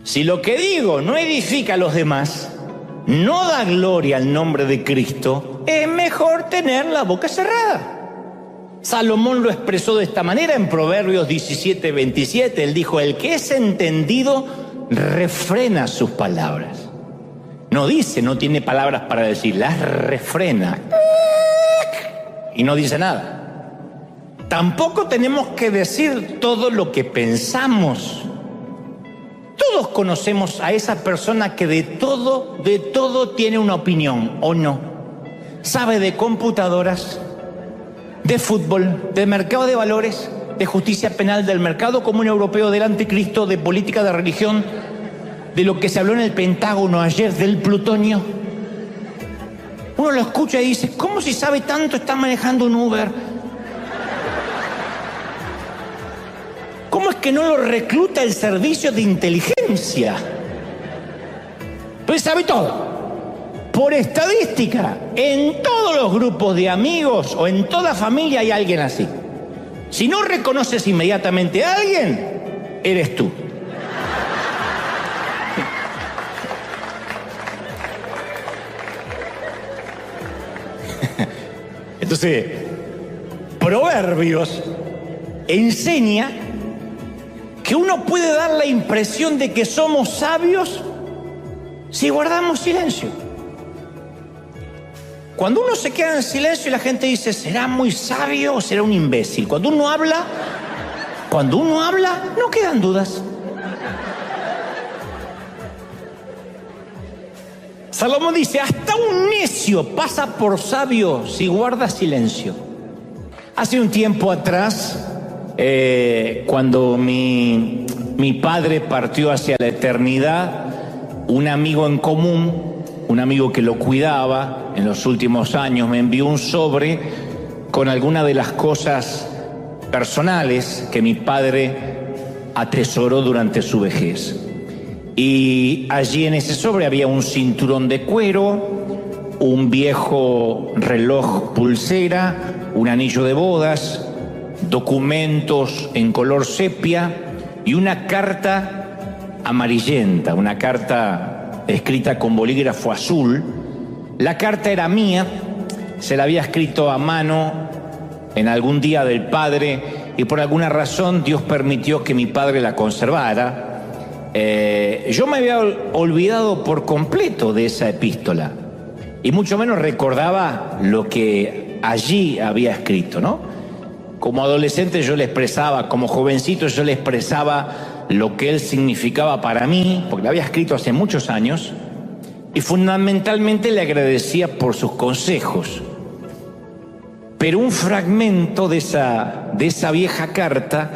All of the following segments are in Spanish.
Si lo que digo no edifica a los demás, no da gloria al nombre de Cristo, es mejor tener la boca cerrada. Salomón lo expresó de esta manera en Proverbios 17:27. Él dijo: el que es entendido refrena sus palabras. No dice, no tiene palabras para decir, las refrena. Y no dice nada. Tampoco tenemos que decir todo lo que pensamos. Todos conocemos a esa persona que de todo tiene una opinión, ¿o no? Sabe de computadoras, de fútbol, de mercado de valores, de justicia penal, del mercado común europeo, del anticristo, de política, de religión, de lo que se habló en el Pentágono ayer, del plutonio. Uno lo escucha y dice, ¿cómo si sabe tanto está manejando un Uber? ¿Cómo es que no lo recluta el servicio de inteligencia? Pues sabe todo. Por estadística, en todos los grupos de amigos o en toda familia hay alguien así. Si no reconoces inmediatamente a alguien, eres tú. Entonces, Proverbios enseña que uno puede dar la impresión de que somos sabios si guardamos silencio. Cuando uno se queda en silencio, la gente dice, ¿será muy sabio o será un imbécil? Cuando uno habla, no quedan dudas. Salomón dice, hasta un necio pasa por sabio si guarda silencio. Hace un tiempo atrás, cuando mi padre partió hacia la eternidad, un amigo en común, un amigo que lo cuidaba en los últimos años, me envió un sobre con algunas de las cosas personales que mi padre atesoró durante su vejez. Y allí en ese sobre había un cinturón de cuero, un viejo reloj pulsera, un anillo de bodas, documentos en color sepia y una carta amarillenta, una carta escrita con bolígrafo azul. La carta era mía, se la había escrito a mano en algún día del padre y por alguna razón Dios permitió que mi padre la conservara. Yo me había olvidado por completo de esa epístola y mucho menos recordaba lo que allí había escrito, ¿no? Como adolescente yo le expresaba, como jovencito yo le expresaba lo que él significaba para mí, porque lo había escrito hace muchos años, y fundamentalmente le agradecía por sus consejos. Pero un fragmento de esa vieja carta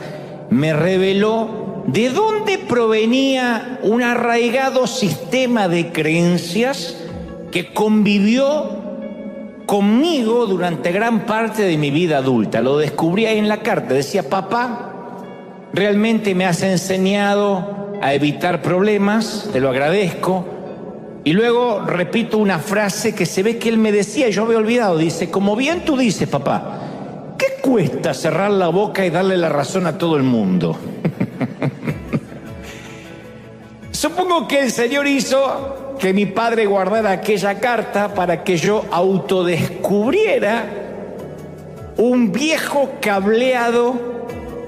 me reveló de dónde provenía un arraigado sistema de creencias que convivió conmigo durante gran parte de mi vida adulta. Lo descubrí ahí en la carta. Decía, papá, realmente me has enseñado a evitar problemas, te lo agradezco. Y luego repito una frase que se ve que él me decía y yo había olvidado. Dice, como bien tú dices, papá, ¿qué cuesta cerrar la boca y darle la razón a todo el mundo? Supongo que el Señor hizo que mi padre guardara aquella carta para que yo autodescubriera un viejo cableado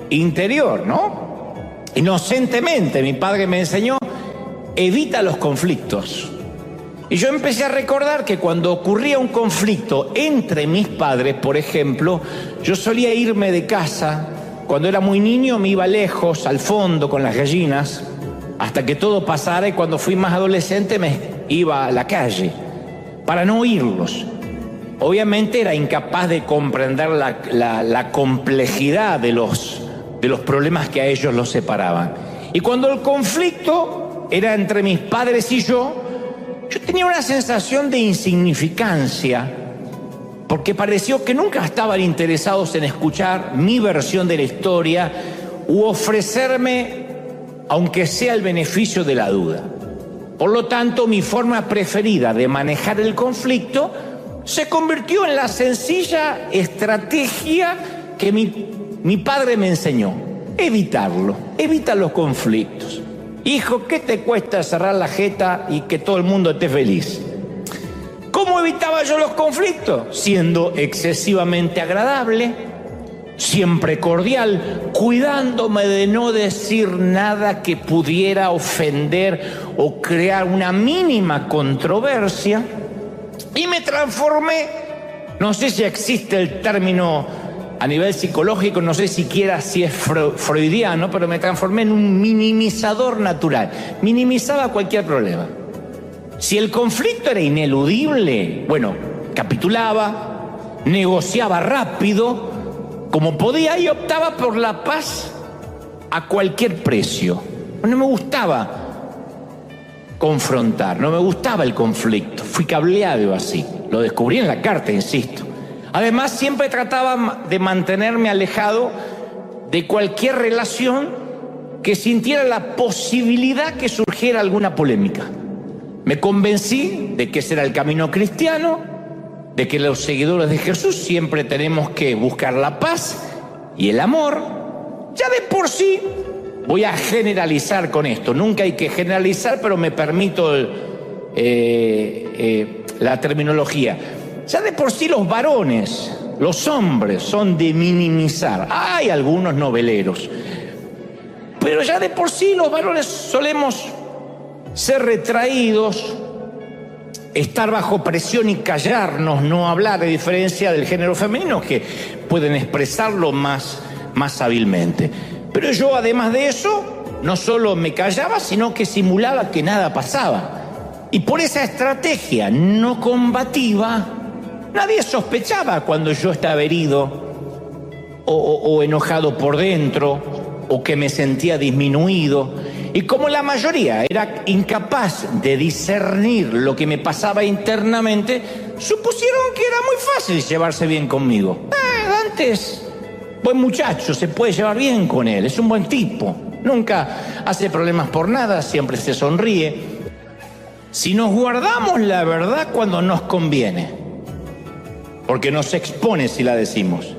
interior, ¿no? Inocentemente, mi padre me enseñó, evita los conflictos. Y yo empecé a recordar que cuando ocurría un conflicto entre mis padres, por ejemplo, yo solía irme de casa. Cuando era muy niño me iba lejos, al fondo, con las gallinas, hasta que todo pasara, y cuando fui más adolescente me iba a la calle para no oírlos. Obviamente era incapaz de comprender la complejidad de los problemas que a ellos los separaban. Y cuando el conflicto era entre mis padres y yo tenía una sensación de insignificancia, porque pareció que nunca estaban interesados en escuchar mi versión de la historia u ofrecerme, aunque sea el beneficio de la duda. Por lo tanto, mi forma preferida de manejar el conflicto se convirtió en la sencilla estrategia que mi padre me enseñó: evitarlo, evita los conflictos. Hijo, ¿qué te cuesta cerrar la jeta y que todo el mundo esté feliz? ¿Cómo evitaba yo los conflictos? Siendo excesivamente agradable, siempre cordial, cuidándome de no decir nada que pudiera ofender o crear una mínima controversia. Y me transformé, no sé si existe el término a nivel psicológico, no sé siquiera si es freudiano, pero me transformé en un minimizador natural. Minimizaba cualquier problema. Si el conflicto era ineludible, bueno, capitulaba, negociaba rápido, como podía, y optaba por la paz a cualquier precio. No me gustaba confrontar, no me gustaba el conflicto. Fui cableado así, lo descubrí en la carta, insisto. Además, siempre trataba de mantenerme alejado de cualquier relación que sintiera la posibilidad que surgiera alguna polémica. Me convencí de que ese era el camino cristiano, de que los seguidores de Jesús siempre tenemos que buscar la paz y el amor. Ya de por sí, voy a generalizar con esto, nunca hay que generalizar, pero me permito la terminología. Ya de por sí los varones, los hombres, son de minimizar. Hay algunos noveleros, pero ya de por sí los varones solemos ser retraídos, estar bajo presión y callarnos, no hablar, a diferencia del género femenino, que pueden expresarlo más hábilmente. Pero yo, además de eso, no solo me callaba, sino que simulaba que nada pasaba. Y por esa estrategia no combativa, nadie sospechaba cuando yo estaba herido o enojado por dentro, o que me sentía disminuido. Y como la mayoría era incapaz de discernir lo que me pasaba internamente, supusieron que era muy fácil llevarse bien conmigo. Dante es buen muchacho, se puede llevar bien con él, es un buen tipo, nunca hace problemas por nada, siempre se sonríe. Si nos guardamos la verdad cuando nos conviene, porque nos expone si la decimos,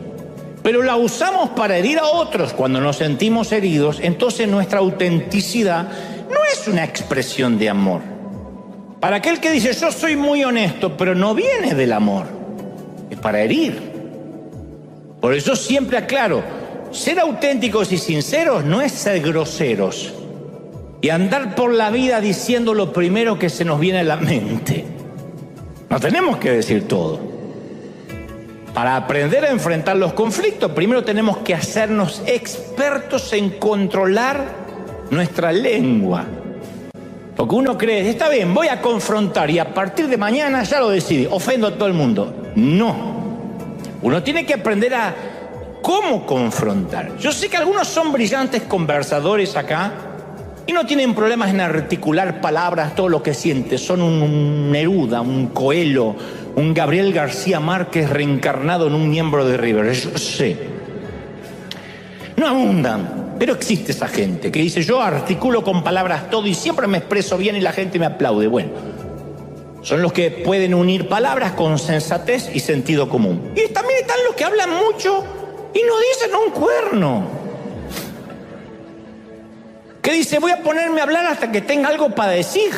pero la usamos para herir a otros cuando nos sentimos heridos, entonces nuestra autenticidad no es una expresión de amor. Para aquel que dice yo soy muy honesto, pero no viene del amor, es para herir. Por eso siempre aclaro, ser auténticos y sinceros no es ser groseros y andar por la vida diciendo lo primero que se nos viene a la mente. No tenemos que decir todo. Para aprender a enfrentar los conflictos, primero tenemos que hacernos expertos en controlar nuestra lengua. Porque uno cree, está bien, voy a confrontar y a partir de mañana ya lo decidí, ofendo a todo el mundo. No. Uno tiene que aprender a cómo confrontar. Yo sé que algunos son brillantes conversadores acá y no tienen problemas en articular palabras, todo lo que sienten. Son un Neruda, un Coelho, un Gabriel García Márquez reencarnado en un miembro de River. Yo sé. No abundan, pero existe esa gente que dice yo articulo con palabras todo y siempre me expreso bien y la gente me aplaude. Bueno, son los que pueden unir palabras con sensatez y sentido común. Y también están los que hablan mucho y no dicen un cuerno. Que dice voy a ponerme a hablar hasta que tenga algo para decir.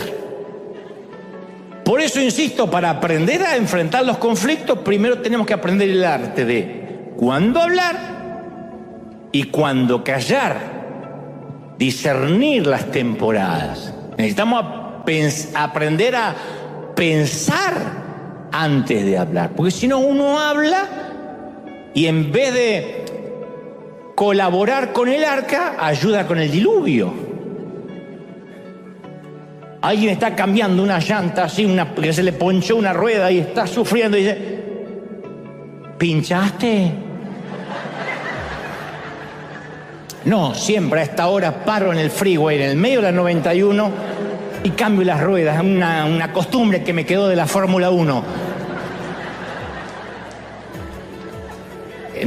Por eso insisto, para aprender a enfrentar los conflictos, primero tenemos que aprender el arte de cuándo hablar y cuándo callar, discernir las temporadas. Necesitamos aprender a pensar antes de hablar, porque si no uno habla y en vez de colaborar con el arca, ayuda con el diluvio. Alguien está cambiando una llanta así, que se le ponchó una rueda y está sufriendo y dice, ¿pinchaste? No, siempre a esta hora paro en el freeway, en el medio de la 91 y cambio las ruedas. Es una costumbre que me quedó de la Fórmula 1.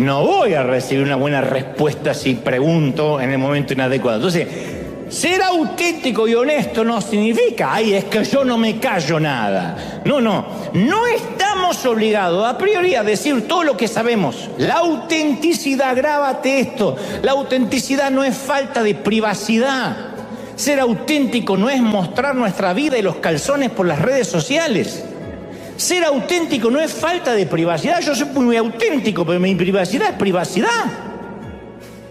No voy a recibir una buena respuesta si pregunto en el momento inadecuado. Entonces, ser auténtico y honesto no significa, ay, es que yo no me callo nada. No estamos obligados a priori a decir todo lo que sabemos. La autenticidad, grábate esto, la autenticidad no es falta de privacidad. Ser auténtico no es mostrar nuestra vida y los calzones por las redes sociales. Ser auténtico no es falta de privacidad. Yo soy muy auténtico, pero mi privacidad es privacidad.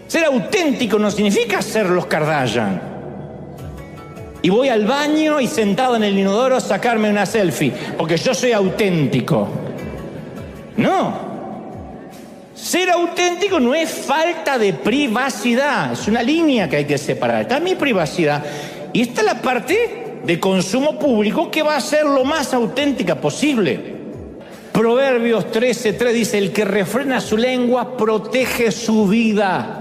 Ser auténtico no significa ser los Kardashian. Y voy al baño y sentado en el inodoro a sacarme una selfie, porque yo soy auténtico. No. Ser auténtico no es falta de privacidad. Es una línea que hay que separar. Está mi privacidad y está la parte de consumo público que va a ser lo más auténtica posible. Proverbios 13:3 dice: el que refrena su lengua protege su vida.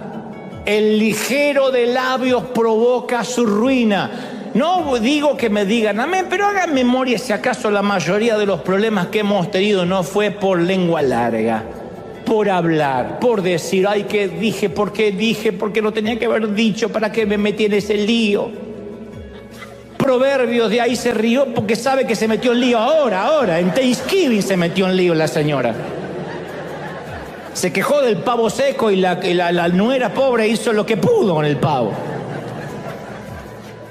El ligero de labios provoca su ruina. No digo que me digan amén, pero hagan memoria si acaso la mayoría de los problemas que hemos tenido no fue por lengua larga, por hablar, por decir, ay, ¿qué dije? ¿Por qué dije? ¿Por qué no tenía que haber dicho? ¿Para qué me metí en ese lío? Proverbios de ahí se rió porque sabe que se metió en lío ahora, en Thanksgiving se metió en lío la señora. Se quejó del pavo seco y la nuera pobre hizo lo que pudo con el pavo.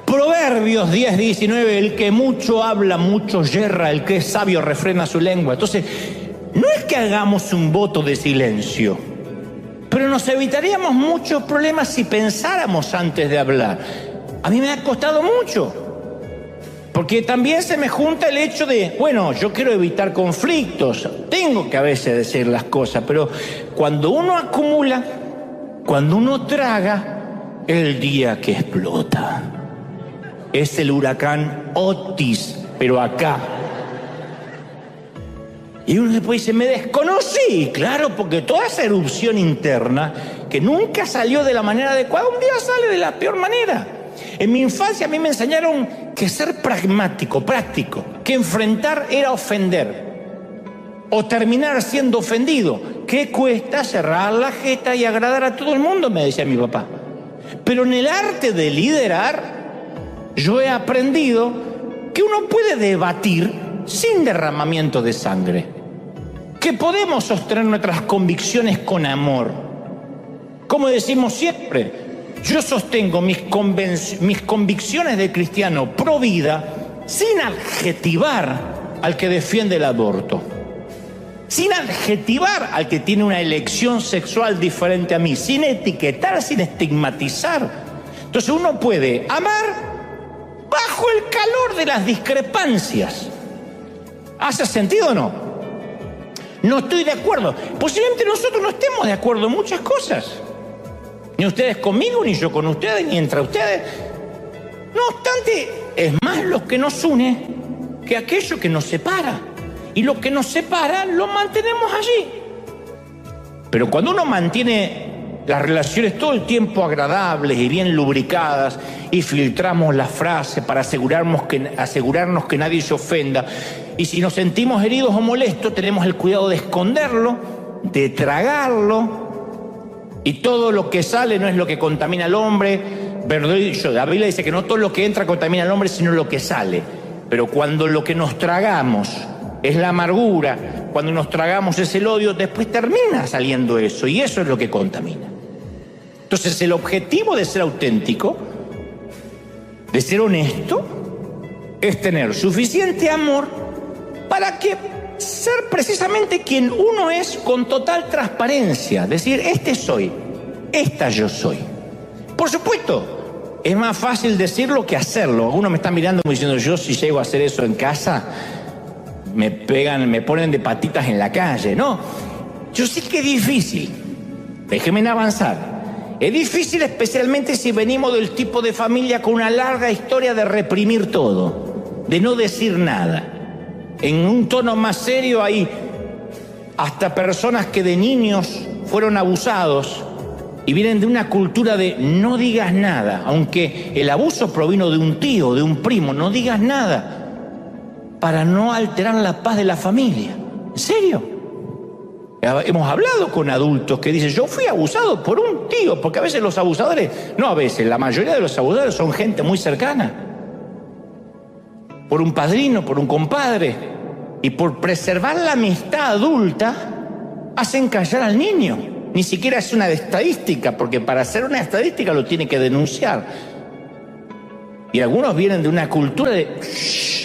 Proverbios 10:19, el que mucho habla, mucho yerra, el que es sabio refrena su lengua. Entonces, no es que hagamos un voto de silencio, pero nos evitaríamos muchos problemas si pensáramos antes de hablar. A mí me ha costado mucho, porque también se me junta el hecho de, bueno, yo quiero evitar conflictos, tengo que a veces decir las cosas, pero cuando uno acumula, cuando uno traga, el día que explota. Es el huracán Otis, pero acá. Y uno después dice, me desconocí. Claro, porque toda esa erupción interna, que nunca salió de la manera adecuada, un día sale de la peor manera. En mi infancia a mí me enseñaron que ser pragmático, práctico, que enfrentar era ofender o terminar siendo ofendido. ¿Qué cuesta cerrar la jeta y agradar a todo el mundo?, me decía mi papá. Pero en el arte de liderar, yo he aprendido que uno puede debatir sin derramamiento de sangre, que podemos sostener nuestras convicciones con amor. Como decimos siempre, yo sostengo mis convicciones de cristiano pro vida sin adjetivar al que defiende el aborto, sin adjetivar al que tiene una elección sexual diferente a mí, sin etiquetar, sin estigmatizar. Entonces uno puede amar bajo el calor de las discrepancias. ¿Hace sentido o no? No estoy de acuerdo. Posiblemente nosotros no estemos de acuerdo en muchas cosas. Ni ustedes conmigo, ni yo con ustedes, ni entre ustedes. No obstante, es más lo que nos une que aquello que nos separa. Y lo que nos separa lo mantenemos allí. Pero cuando uno mantiene las relaciones todo el tiempo agradables y bien lubricadas y filtramos las frases para asegurarnos que nadie se ofenda, y si nos sentimos heridos o molestos tenemos el cuidado de esconderlo, de tragarlo, y todo lo que sale no es lo que contamina al hombre. La Biblia dice que no todo lo que entra contamina al hombre sino lo que sale. Pero cuando lo que nos tragamos es la amargura, cuando nos tragamos es el odio, después termina saliendo eso, y eso es lo que contamina. Entonces el objetivo de ser auténtico, de ser honesto, es tener suficiente amor para que ser precisamente quien uno es con total transparencia. Decir, este soy, esta yo soy. Por supuesto, es más fácil decirlo que hacerlo. Algunos me están mirando como diciendo, yo si llego a hacer eso en casa, me ponen de patitas en la calle. No, yo sé que es difícil. Déjenme avanzar. Es difícil especialmente si venimos del tipo de familia con una larga historia de reprimir todo, de no decir nada. En un tono más serio hay hasta personas que de niños fueron abusados y vienen de una cultura de no digas nada, aunque el abuso provino de un tío, de un primo, no digas nada, para no alterar la paz de la familia. ¿En serio? Hemos hablado con adultos que dicen, yo fui abusado por un tío, porque a veces los abusadores, no a veces, la mayoría de los abusadores son gente muy cercana, por un padrino, por un compadre, y por preservar la amistad adulta, hacen callar al niño. Ni siquiera es una estadística, porque para hacer una estadística lo tiene que denunciar. Y algunos vienen de una cultura de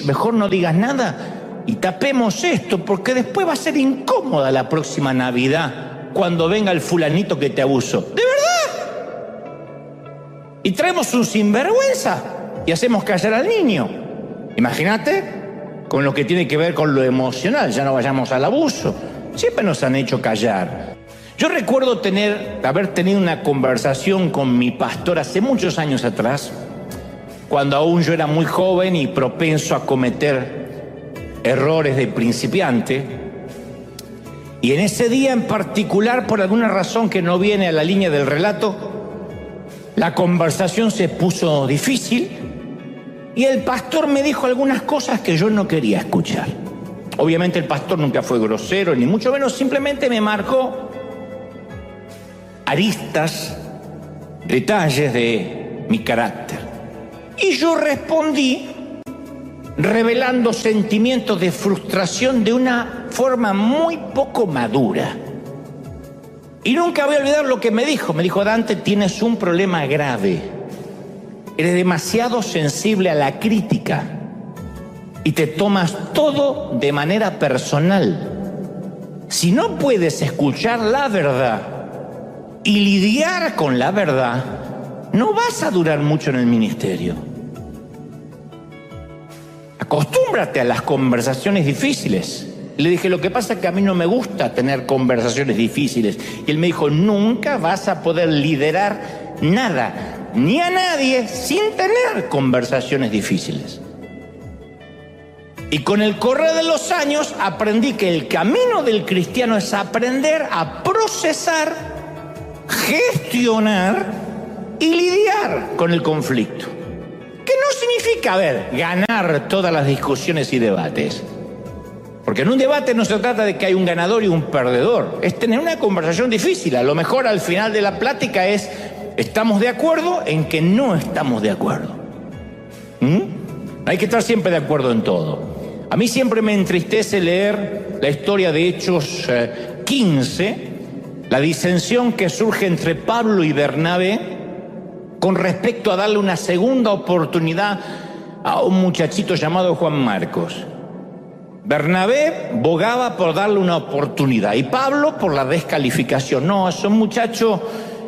mejor no digas nada y tapemos esto, porque después va a ser incómoda la próxima Navidad cuando venga el fulanito que te abusó. ¿De verdad? Y traemos un sinvergüenza y hacemos callar al niño. Imagínate con lo que tiene que ver con lo emocional, ya no vayamos al abuso. Siempre nos han hecho callar. Yo recuerdo haber tenido una conversación con mi pastor hace muchos años atrás, cuando aún yo era muy joven y propenso a cometer errores de principiante. Y en ese día en particular, por alguna razón que no viene a la línea del relato, la conversación se puso difícil y el pastor me dijo algunas cosas que yo no quería escuchar. Obviamente el pastor nunca fue grosero, ni mucho menos, simplemente me marcó aristas, detalles de mi carácter. Y yo respondí revelando sentimientos de frustración de una forma muy poco madura. Y nunca voy a olvidar lo que me dijo. Me dijo: Dante, tienes un problema grave. Eres demasiado sensible a la crítica y te tomas todo de manera personal. Si no puedes escuchar la verdad y lidiar con la verdad, no vas a durar mucho en el ministerio. Acostúmbrate a las conversaciones difíciles. Le dije: lo que pasa es que a mí no me gusta tener conversaciones difíciles. Y él me dijo: nunca vas a poder liderar nada, ni a nadie, sin tener conversaciones difíciles. Y con el correr de los años aprendí que el camino del cristiano es aprender a procesar, gestionar y lidiar con el conflicto. Que no significa, ganar todas las discusiones y debates. Porque en un debate no se trata de que hay un ganador y un perdedor. Es tener una conversación difícil. A lo mejor al final de la plática estamos de acuerdo en que no estamos de acuerdo. Hay que estar siempre de acuerdo en todo. A mí siempre me entristece leer la historia de Hechos 15, la disensión que surge entre Pablo y Bernabé con respecto a darle una segunda oportunidad a un muchachito llamado Juan Marcos. Bernabé bogaba por darle una oportunidad y Pablo por la descalificación. No, es un muchacho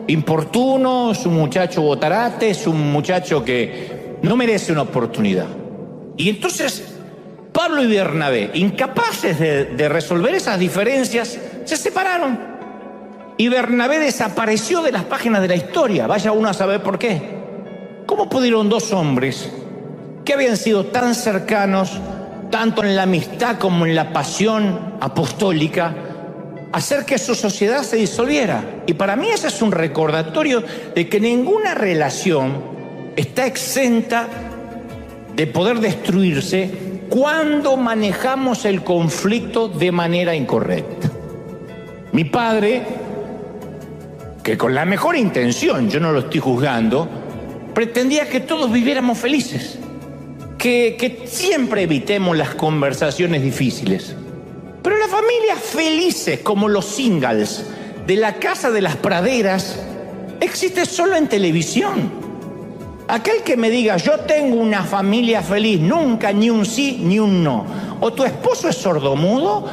importuno, es un muchacho botarate, es un muchacho que no merece una oportunidad. Y entonces Pablo y Bernabé, incapaces de resolver esas diferencias, se separaron. Y Bernabé desapareció de las páginas de la historia. Vaya uno a saber por qué. ¿Cómo pudieron dos hombres que habían sido tan cercanos, tanto en la amistad como en la pasión apostólica, hacer que su sociedad se disolviera? Y para mí ese es un recordatorio de que ninguna relación está exenta de poder destruirse cuando manejamos el conflicto de manera incorrecta. Mi padre, que con la mejor intención, yo no lo estoy juzgando, pretendía que todos viviéramos felices, que siempre evitemos las conversaciones difíciles. Pero las familias felices, como los singles de la Casa de las Praderas, existe solo en televisión. Aquel que me diga: yo tengo una familia feliz, nunca ni un sí ni un no. O tu esposo es sordomudo,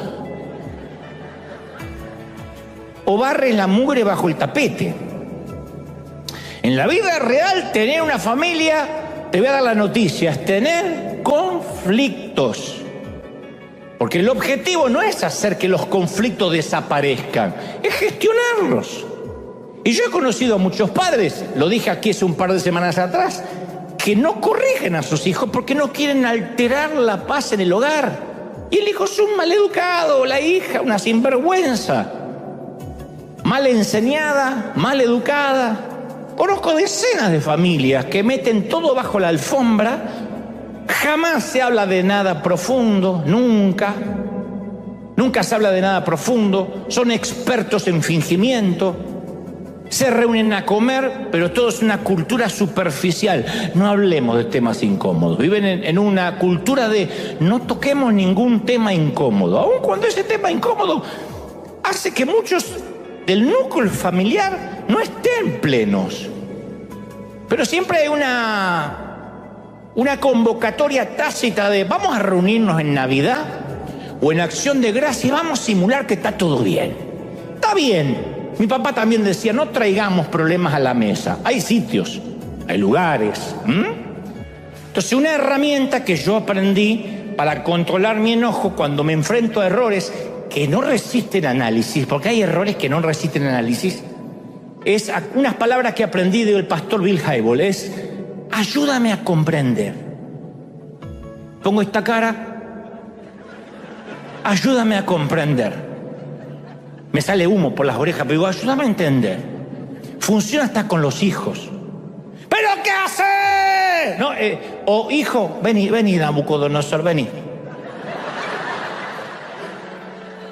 o barres la mugre bajo el tapete. En la vida real, tener una familia, te voy a dar la noticia, es tener conflictos. Porque el objetivo no es hacer que los conflictos desaparezcan, es gestionarlos. Y yo he conocido a muchos padres, lo dije aquí hace un par de semanas atrás, que no corrigen a sus hijos porque no quieren alterar la paz en el hogar. Y el hijo es un maleducado, la hija una sinvergüenza, mal enseñada, mal educada. Conozco decenas de familias que meten todo bajo la alfombra, jamás se habla de nada profundo, nunca se habla de nada profundo, son expertos en fingimiento. Se reúnen a comer, pero todo es una cultura superficial. No hablemos de temas incómodos. Viven en una cultura de no toquemos ningún tema incómodo, aun cuando ese tema incómodo hace que muchos del núcleo familiar no estén plenos. Pero siempre hay una una convocatoria tácita de vamos a reunirnos en Navidad o en Acción de Gracias y vamos a simular que está todo bien. Está bien. Mi papá también decía, no traigamos problemas a la mesa. Hay sitios, hay lugares. Entonces, una herramienta que yo aprendí para controlar mi enojo cuando me enfrento a errores que no resisten análisis, porque hay errores que no resisten análisis, es unas palabras que aprendí del pastor Bill Hybels, es ayúdame a comprender. Pongo esta cara, ayúdame a comprender. Me sale humo por las orejas, pero digo, ayúdame a entender. Funciona hasta con los hijos. ¿Pero qué haces? No, o hijo, vení, Nabucodonosor, vení.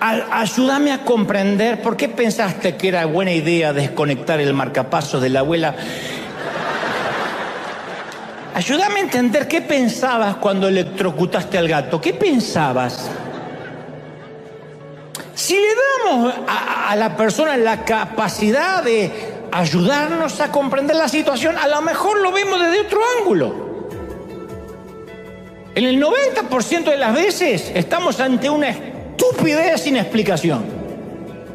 Ayúdame a comprender por qué pensaste que era buena idea desconectar el marcapasos de la abuela. Ayúdame a entender qué pensabas cuando electrocutaste al gato. ¿Qué pensabas? Si le damos a la persona la capacidad de ayudarnos a comprender la situación, a lo mejor lo vemos desde otro ángulo. En el 90% de las veces estamos ante una estupidez sin explicación.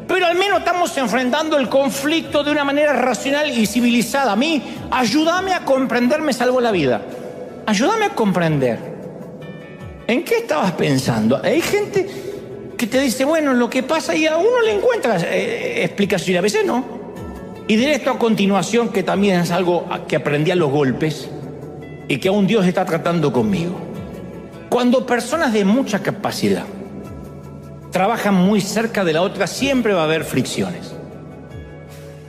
Pero al menos estamos enfrentando el conflicto de una manera racional y civilizada. A mí, ayúdame a comprender, me salvó la vida. Ayúdame a comprender. ¿En qué estabas pensando? Hay gente que te dice, bueno, lo que pasa, y a uno le encuentra explicación, a veces no. Y diré esto a continuación, que también es algo que aprendí a los golpes y que aún Dios está tratando conmigo. Cuando personas de mucha capacidad trabajan muy cerca de la otra, siempre va a haber fricciones.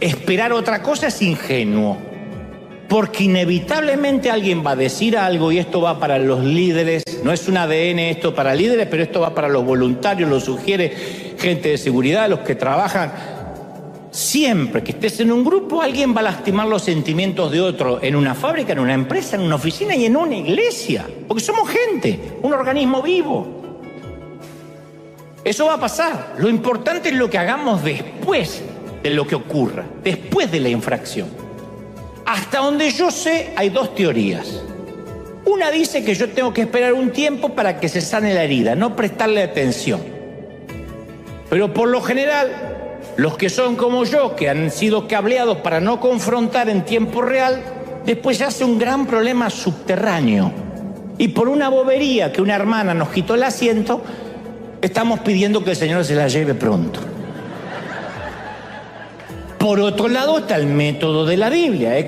Esperar otra cosa es ingenuo, porque inevitablemente alguien va a decir algo, y esto va para los líderes. No es un ADN esto para líderes, pero esto va para los voluntarios, lo sugiere gente de seguridad, los que trabajan. Siempre que estés en un grupo, alguien va a lastimar los sentimientos de otro, en una fábrica, en una empresa, en una oficina y en una iglesia, porque somos gente, un organismo vivo. Eso va a pasar. Lo importante es lo que hagamos después de lo que ocurra, después de la infracción. Hasta donde yo sé, hay dos teorías. Una dice que yo tengo que esperar un tiempo para que se sane la herida, no prestarle atención. Pero por lo general, los que son como yo, que han sido cableados para no confrontar en tiempo real, después se hace un gran problema subterráneo. Y por una bobería que una hermana nos quitó el asiento, estamos pidiendo que el Señor se la lleve pronto. Por otro lado está el método de la Biblia,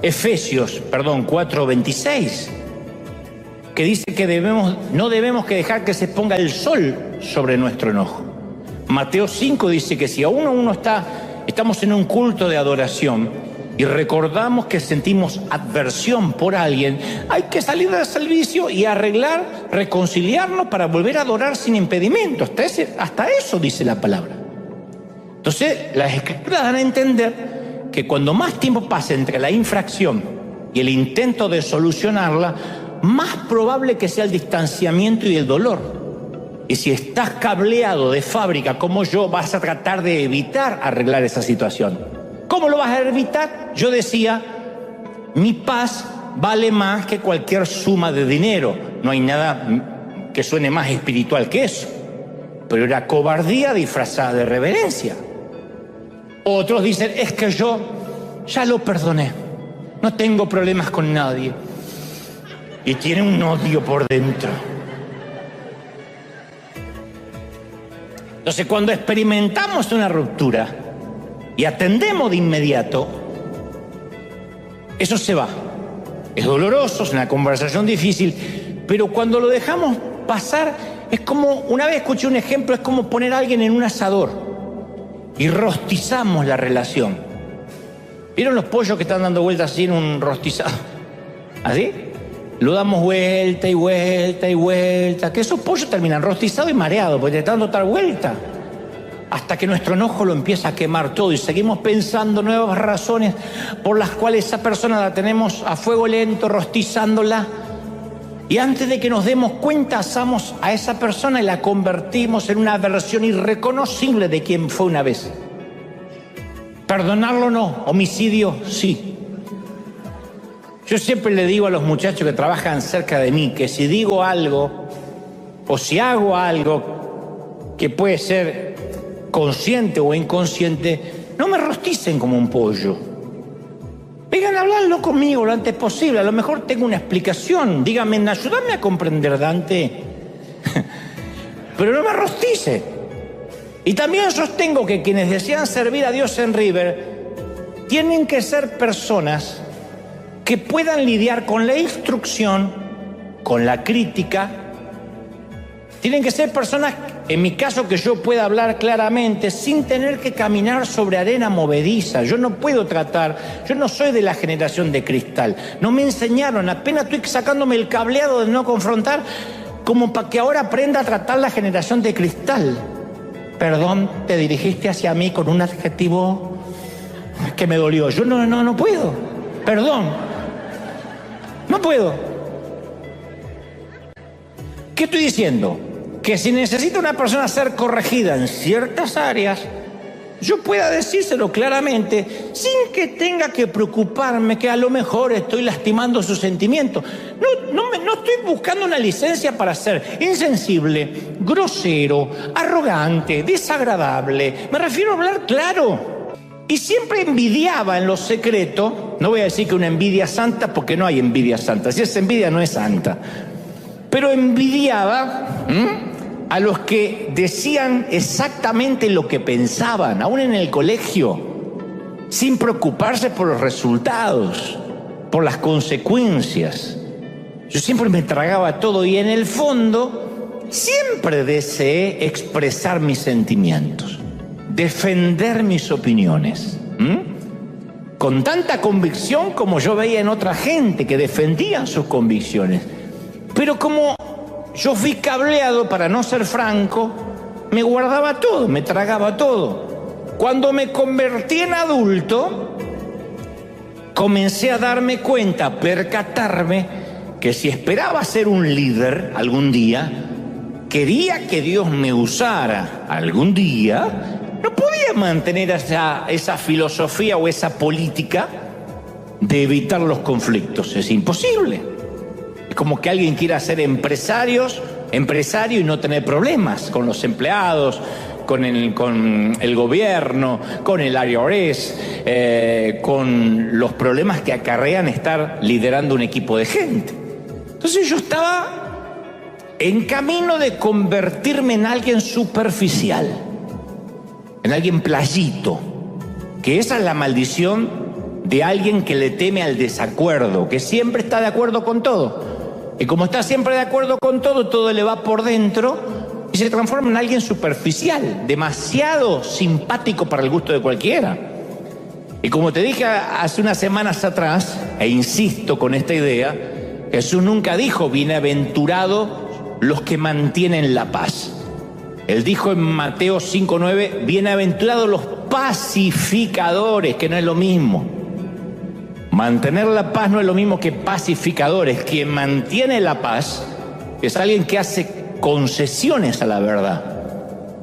Efesios 4:26, que dice que no debemos que dejar que se ponga el sol sobre nuestro enojo. Mateo 5 dice que si aún estamos en un culto de adoración y recordamos que sentimos adversión por alguien, hay que salir del servicio y arreglar, reconciliarnos para volver a adorar sin impedimento. Hasta eso dice la palabra. Entonces, las Escrituras dan a entender que cuando más tiempo pase entre la infracción y el intento de solucionarla, más probable que sea el distanciamiento y el dolor. Y si estás cableado de fábrica como yo, vas a tratar de evitar arreglar esa situación. ¿Cómo lo vas a evitar? Yo decía, mi paz vale más que cualquier suma de dinero. No hay nada que suene más espiritual que eso. Pero era cobardía disfrazada de reverencia. Otros dicen, es que yo ya lo perdoné, no tengo problemas con nadie. Y tiene un odio por dentro. Entonces, cuando experimentamos una ruptura y atendemos de inmediato, eso se va. Es doloroso, es una conversación difícil, pero cuando lo dejamos pasar, es como, una vez escuché un ejemplo, es como poner a alguien en un asador y rostizamos la relación. ¿Vieron los pollos que están dando vueltas así en un rostizado? ¿Así? Lo damos vuelta y vuelta y vuelta, que esos pollos terminan rostizados y mareados, porque tratando de dar vuelta, hasta que nuestro enojo lo empieza a quemar todo y seguimos pensando nuevas razones por las cuales esa persona la tenemos a fuego lento, rostizándola. Y antes de que nos demos cuenta, asamos a esa persona y la convertimos en una versión irreconocible de quien fue una vez. Perdonarlo no, homicidio sí. Yo siempre le digo a los muchachos que trabajan cerca de mí que si digo algo o si hago algo que puede ser consciente o inconsciente, no me rosticen como un pollo. Vengan a hablarlo conmigo lo antes posible. A lo mejor tengo una explicación. Díganme, ayúdame a comprender, Dante. Pero no me rostice. Y también sostengo que quienes desean servir a Dios en River tienen que ser personas que puedan lidiar con la instrucción, con la crítica. Tienen que ser personas, en mi caso, que yo pueda hablar claramente sin tener que caminar sobre arena movediza. Yo no puedo tratar, yo no soy de la generación de cristal. No me enseñaron, apenas estoy sacándome el cableado de no confrontar, como para que ahora aprenda a tratar la generación de cristal. Perdón, te dirigiste hacia mí con un adjetivo que me dolió. Yo no puedo. Perdón. No puedo. ¿Qué estoy diciendo? Que si necesita una persona ser corregida en ciertas áreas, yo pueda decírselo claramente sin que tenga que preocuparme que a lo mejor estoy lastimando sus sentimientos. No estoy buscando una licencia para ser insensible, grosero, arrogante, desagradable. Me refiero a hablar claro. Y siempre envidiaba en lo secreto, no voy a decir que una envidia santa porque no hay envidia santa, si es envidia no es santa, pero envidiaba a los que decían exactamente lo que pensaban, aún en el colegio, sin preocuparse por los resultados, por las consecuencias. Yo siempre me tragaba todo y en el fondo siempre deseé expresar mis sentimientos, defender mis opiniones, con tanta convicción como yo veía en otra gente que defendían sus convicciones. Pero como yo fui cableado, para no ser franco, me guardaba todo, me tragaba todo. Cuando me convertí en adulto, comencé a darme cuenta, a percatarme que si esperaba ser un líder algún día, quería que Dios me usara algún día, no podía mantener esa filosofía o esa política de evitar los conflictos. Es imposible. Es como que alguien quiera ser empresario y no tener problemas con los empleados, con el gobierno, con el IRS, con los problemas que acarrean estar liderando un equipo de gente. Entonces yo estaba en camino de convertirme en alguien superficial, en alguien playito, que esa es la maldición de alguien que le teme al desacuerdo, que siempre está de acuerdo con todo. Y como está siempre de acuerdo con todo, todo le va por dentro y se transforma en alguien superficial, demasiado simpático para el gusto de cualquiera. Y como te dije hace unas semanas atrás, e insisto con esta idea, Jesús nunca dijo bienaventurados los que mantienen la paz. Él dijo en Mateo 5:9, bienaventurados los pacificadores, que no es lo mismo. Mantener la paz no es lo mismo que pacificadores. Quien mantiene la paz es alguien que hace concesiones a la verdad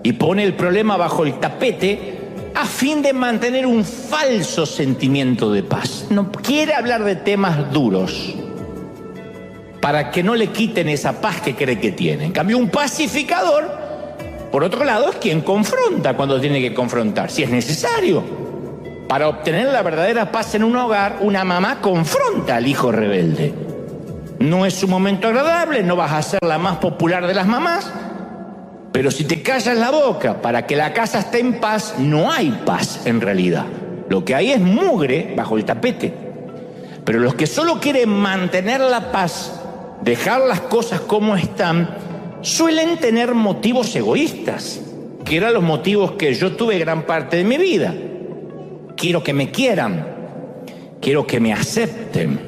y pone el problema bajo el tapete a fin de mantener un falso sentimiento de paz. No quiere hablar de temas duros para que no le quiten esa paz que cree que tiene. En cambio, un pacificador, por otro lado, es quien confronta cuando tiene que confrontar, si es necesario. Para obtener la verdadera paz en un hogar, una mamá confronta al hijo rebelde. No es un momento agradable, no vas a ser la más popular de las mamás, pero si te callas la boca para que la casa esté en paz, no hay paz en realidad. Lo que hay es mugre bajo el tapete. Pero los que solo quieren mantener la paz, dejar las cosas como están, suelen tener motivos egoístas, que eran los motivos que yo tuve gran parte de mi vida. Quiero que me quieran, quiero que me acepten,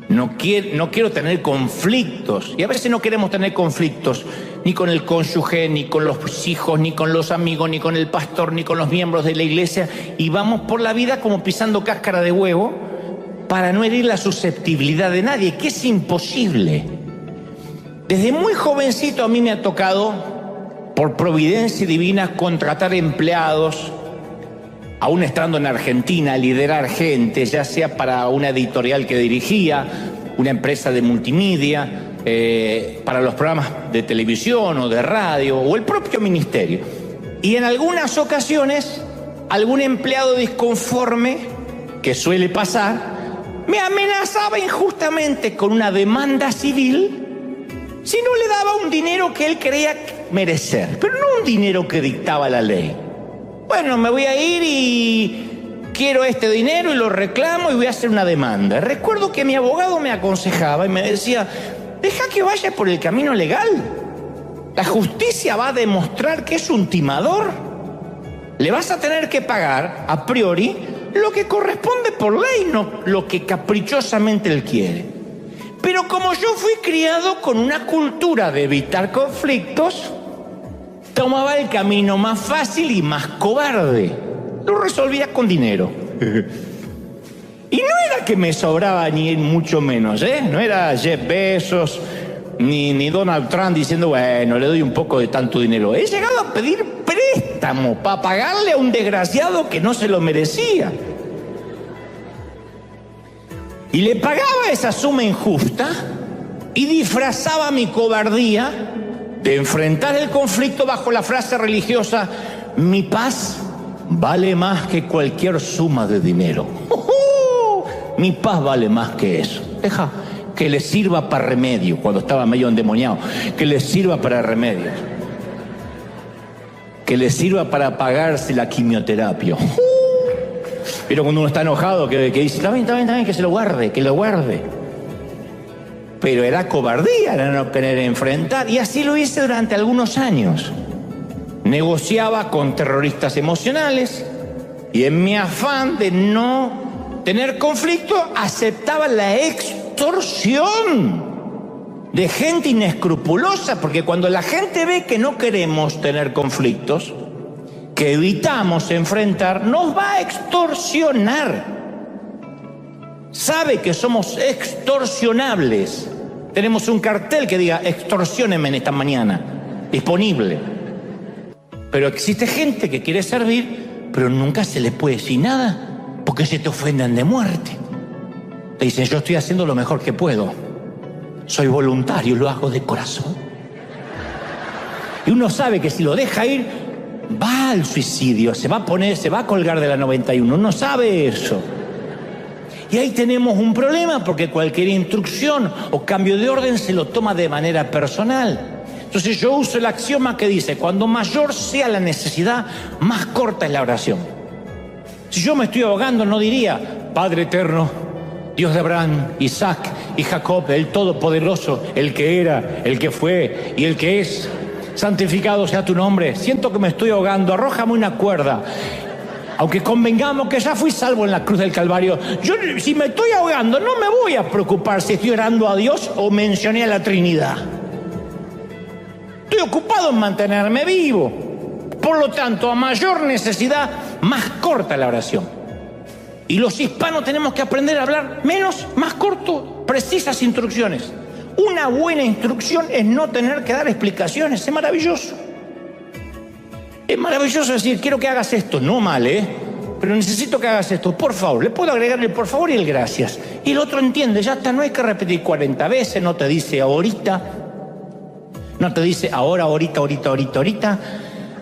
no quiero tener conflictos. Y a veces no queremos tener conflictos ni con el cónyuge, ni con los hijos, ni con los amigos, ni con el pastor, ni con los miembros de la iglesia. Y vamos por la vida como pisando cáscara de huevo para no herir la susceptibilidad de nadie, que es imposible. Desde muy jovencito a mí me ha tocado, por providencia divina, contratar empleados aún estando en Argentina, liderar gente, ya sea para una editorial que dirigía, una empresa de multimedia, para los programas de televisión o de radio, o el propio ministerio. Y en algunas ocasiones, algún empleado disconforme, que suele pasar, me amenazaba injustamente con una demanda civil si no le daba un dinero que él creía merecer, pero no un dinero que dictaba la ley. Bueno, me voy a ir y quiero este dinero y lo reclamo y voy a hacer una demanda. Recuerdo que mi abogado me aconsejaba y me decía, deja que vaya por el camino legal. La justicia va a demostrar que es un timador. Le vas a tener que pagar, a priori, lo que corresponde por ley, no lo que caprichosamente él quiere. Pero como yo fui criado con una cultura de evitar conflictos, tomaba el camino más fácil y más cobarde. Lo resolvía con dinero. Y no era que me sobraba ni mucho menos, ¿eh? No era Jeff Bezos ni Donald Trump diciendo, bueno, le doy un poco de tanto dinero. He llegado a pedir préstamo para pagarle a un desgraciado que no se lo merecía. Y le pagaba esa suma injusta y disfrazaba mi cobardía de enfrentar el conflicto bajo la frase religiosa, mi paz vale más que cualquier suma de dinero. Mi paz vale más que eso. Deja que le sirva para remedio, cuando estaba medio endemoniado, que le sirva para remedio, que le sirva para pagarse la quimioterapia. Pero cuando uno está enojado, que dice, está bien, que se lo guarde, que lo guarde. Pero era cobardía, era no querer enfrentar, y así lo hice durante algunos años. Negociaba con terroristas emocionales, y en mi afán de no tener conflicto, aceptaba la extorsión de gente inescrupulosa, porque cuando la gente ve que no queremos tener conflictos, que evitamos enfrentar, nos va a extorsionar. Sabe que somos extorsionables. Tenemos un cartel que diga, extorsiónenme en esta mañana, disponible. Pero existe gente que quiere servir, pero nunca se le puede decir nada, porque se te ofenden de muerte. Te dicen, yo estoy haciendo lo mejor que puedo. Soy voluntario, lo hago de corazón. Y uno sabe que si lo deja ir, va al suicidio, se va a colgar de la 91. Uno sabe eso. Y ahí tenemos un problema, porque cualquier instrucción o cambio de orden se lo toma de manera personal. Entonces yo uso el axioma que dice, cuando mayor sea la necesidad, más corta es la oración. Si yo me estoy ahogando, no diría, Padre eterno, Dios de Abraham, Isaac y Jacob, el Todopoderoso, el que era, el que fue y el que es, santificado sea tu nombre. Siento que me estoy ahogando, arrójame una cuerda. Aunque convengamos que ya fui salvo en la cruz del Calvario, yo si me estoy ahogando no me voy a preocupar si estoy orando a Dios o mencioné a la Trinidad. Estoy ocupado en mantenerme vivo. Por lo tanto, a mayor necesidad, más corta la oración. Y los hispanos tenemos que aprender a hablar menos, más corto, precisas instrucciones. Una buena instrucción es no tener que dar explicaciones. Es maravilloso. Es maravilloso decir, quiero que hagas esto. No mal, pero necesito que hagas esto. Por favor, le puedo agregar el por favor y el gracias. Y el otro entiende, ya está, no hay que repetir 40 veces, no te dice ahorita. No te dice ahora, ahorita,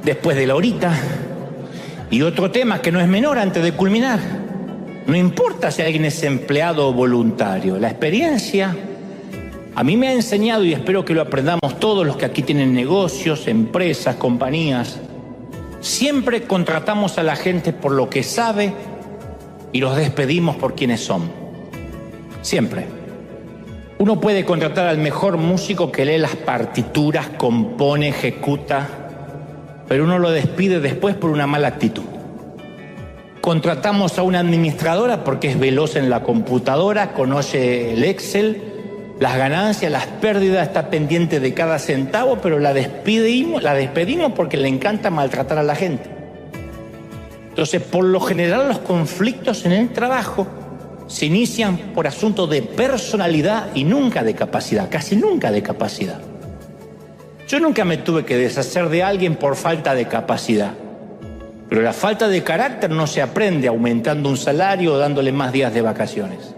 después de la ahorita. Y otro tema que no es menor antes de culminar. No importa si alguien es empleado o voluntario. La experiencia a mí me ha enseñado, y espero que lo aprendamos todos los que aquí tienen negocios, empresas, compañías. Siempre contratamos a la gente por lo que sabe y los despedimos por quienes son. Siempre. Uno puede contratar al mejor músico que lee las partituras, compone, ejecuta, pero uno lo despide después por una mala actitud. Contratamos a una administradora porque es veloz en la computadora, conoce el Excel, las ganancias, las pérdidas, está pendiente de cada centavo, pero la despedimos porque le encanta maltratar a la gente. Entonces, por lo general, los conflictos en el trabajo se inician por asuntos de personalidad y nunca de capacidad, casi nunca de capacidad. Yo nunca me tuve que deshacer de alguien por falta de capacidad. Pero la falta de carácter no se aprende aumentando un salario o dándole más días de vacaciones.